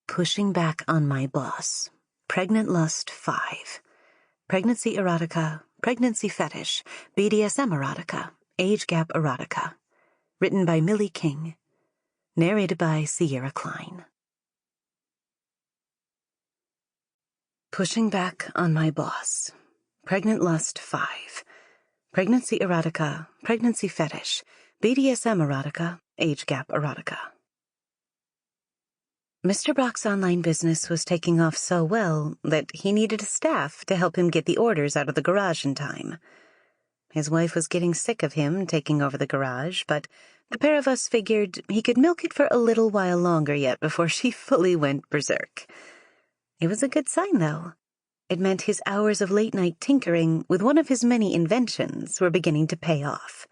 Pushing Back on My Boss. Pregnant Lust 5. Pregnancy Erotica, Pregnancy Fetish, BDSM Erotica, Age Gap Erotica. Written by Millie King. Narrated by Kline. Pushing Back on My Boss. Pregnant Lust 5. Pregnancy Erotica, Pregnancy Fetish, BDSM Erotica, Age Gap Erotica. Mr. Brock's online business was taking off so well that he needed a staff to help him get the orders out of the garage in time. His wife was getting sick of him taking over the garage, but the pair of us figured he could milk it for a little while longer yet before she fully went berserk. It was a good sign, though. It meant his hours of late-night tinkering with one of his many inventions were beginning to pay off.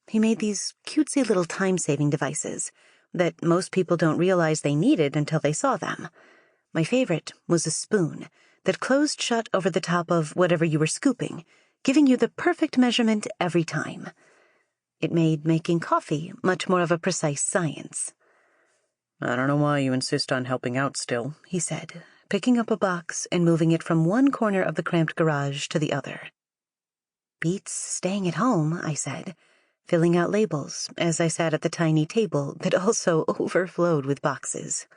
He made these cutesy little time-saving devices that most people don't realize they needed until they saw them. My favorite was a spoon that closed shut over the top of whatever you were scooping, giving you the perfect measurement every time. It made making coffee much more of a precise science. "I don't know why you insist on helping out still," he said, picking up a box and moving it from one corner of the cramped garage to the other. "Beats staying at home," I said, filling out labels as I sat at the tiny table that also overflowed with boxes.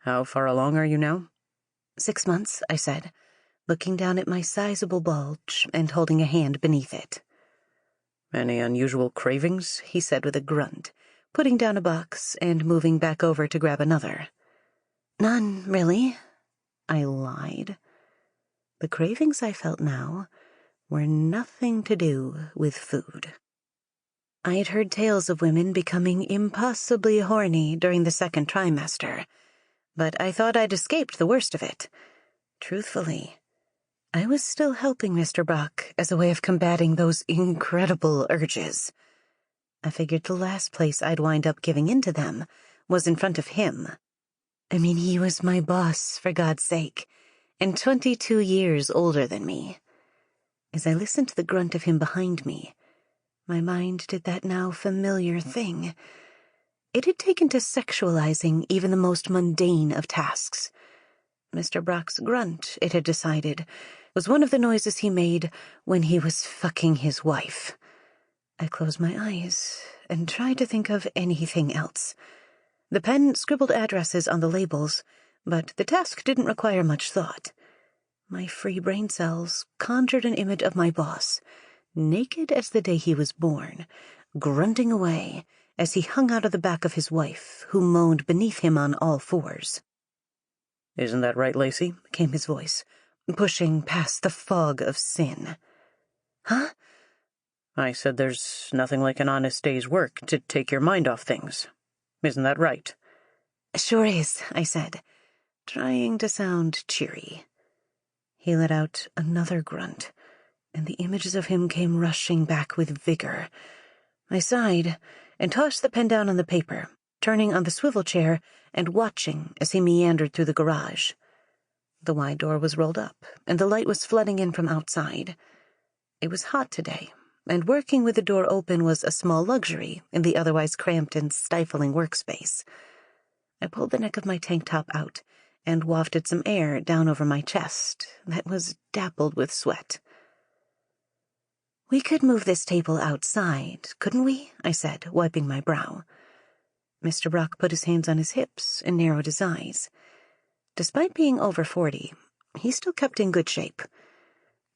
"How far along are you now?" 6 months, I said, looking down at my sizable bulge and holding a hand beneath it. "Any unusual cravings?" he said with a grunt, putting down a box and moving back over to grab another. "None, really," I lied. The cravings I felt now were nothing to do with food. I had heard tales of women becoming impossibly horny during the second trimester, but I thought I'd escaped the worst of it. Truthfully, I was still helping Mr. Brock as a way of combating those incredible urges. I figured the last place I'd wind up giving in to them was in front of him. I mean, he was my boss, for God's sake, and 22 years older than me. As I listened to the grunt of him behind me, my mind did that now familiar thing. It had taken to sexualizing even the most mundane of tasks. Mr. Brock's grunt, it had decided, was one of the noises he made when he was fucking his wife. I closed my eyes and tried to think of anything else. The pen scribbled addresses on the labels, but the task didn't require much thought. My free brain cells conjured an image of my boss, naked as the day he was born, grunting away as he hung out of the back of his wife, who moaned beneath him on all fours. "Isn't that right, Lacey?" came his voice, pushing past the fog of sin. "Huh?" "I said there's nothing like an honest day's work to take your mind off things. Isn't that right?" "Sure is," I said, trying to sound cheery. He let out another grunt, and the images of him came rushing back with vigor. I sighed and tossed the pen down on the paper, turning on the swivel chair and watching as he meandered through the garage. The wide door was rolled up, and the light was flooding in from outside. It was hot today, and working with the door open was a small luxury in the otherwise cramped and stifling workspace. I pulled the neck of my tank top out and wafted some air down over my chest that was dappled with sweat. "We could move this table outside, couldn't we?" I said, wiping my brow. Mr. Brock put his hands on his hips and narrowed his eyes. Despite being over 40, he still kept in good shape.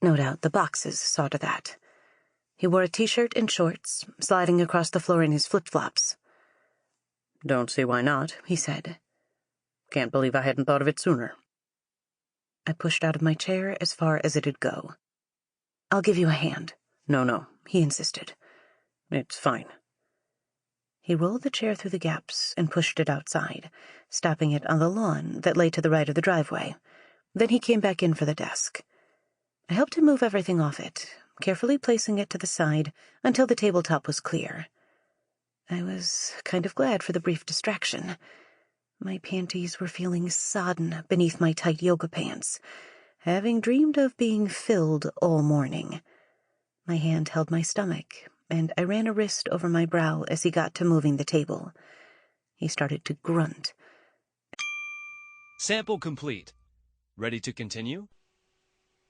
No doubt the boxes saw to that. He wore a t-shirt and shorts, sliding across the floor in his flip-flops. "Don't see why not," he said. "Can't believe I hadn't thought of it sooner." I pushed out of my chair as far as it'd go. "I'll give you a hand." No, he insisted. "It's fine." He rolled the chair through the gaps and pushed it outside, stopping it on the lawn that lay to the right of the driveway. Then he came back in for the desk. I helped him move everything off it, carefully placing it to the side until the tabletop was clear. I was kind of glad for the brief distraction. My panties were feeling sodden beneath my tight yoga pants, having dreamed of being filled all morning. My hand held my stomach, and I ran a wrist over my brow as he got to moving the table. He started to grunt, Sample complete. Ready to continue?